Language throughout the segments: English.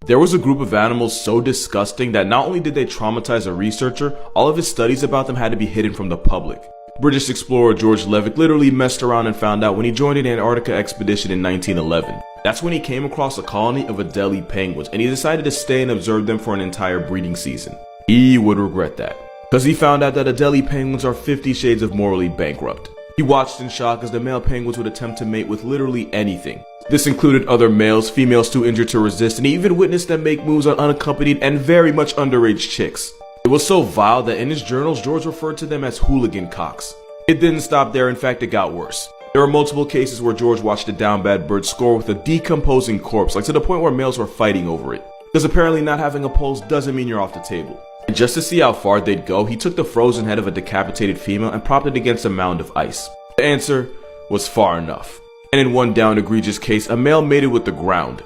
There was a group of animals so disgusting that not only did they traumatize a researcher, all of his studies about them had to be hidden from the public. British explorer George Levick literally messed around and found out when he joined an Antarctica expedition in 1911. That's when he came across a colony of Adelie penguins, and he decided to stay and observe them for an entire breeding season. He would regret that, because he found out that Adelie penguins are 50 shades of morally bankrupt. He watched in shock as the male penguins would attempt to mate with literally anything. This included other males, females too injured to resist, and he even witnessed them make moves on unaccompanied and very much underage chicks. It was so vile that in his journals, George referred to them as hooligan cocks. It didn't stop there, in fact it got worse. There were multiple cases where George watched a down bad bird score with a decomposing corpse, like to the point where males were fighting over it. Because apparently not having a pulse doesn't mean you're off the table. And just to see how far they'd go, he took the frozen head of a decapitated female and propped it against a mound of ice. The answer was far enough. And in one down egregious case, a male mated with the ground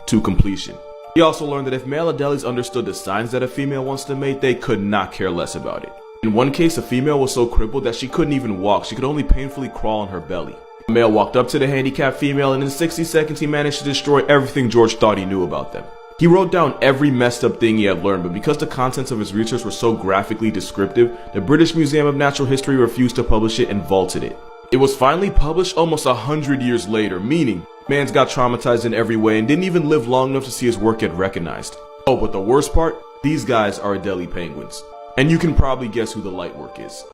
to completion. He also learned that if male Adelies understood the signs that a female wants to mate, they could not care less about it. In one case, a female was so crippled that she couldn't even walk, she could only painfully crawl on her belly. A male walked up to the handicapped female, and in 60 seconds he managed to destroy everything George thought he knew about them. He wrote down every messed up thing he had learned, but because the contents of his research were so graphically descriptive, the British Museum of Natural History refused to publish it and vaulted it. It was finally published almost 100 years later, meaning man's got traumatized in every way and didn't even live long enough to see his work get recognized. Oh, but the worst part? These guys are Adelie penguins. And you can probably guess who the light work is.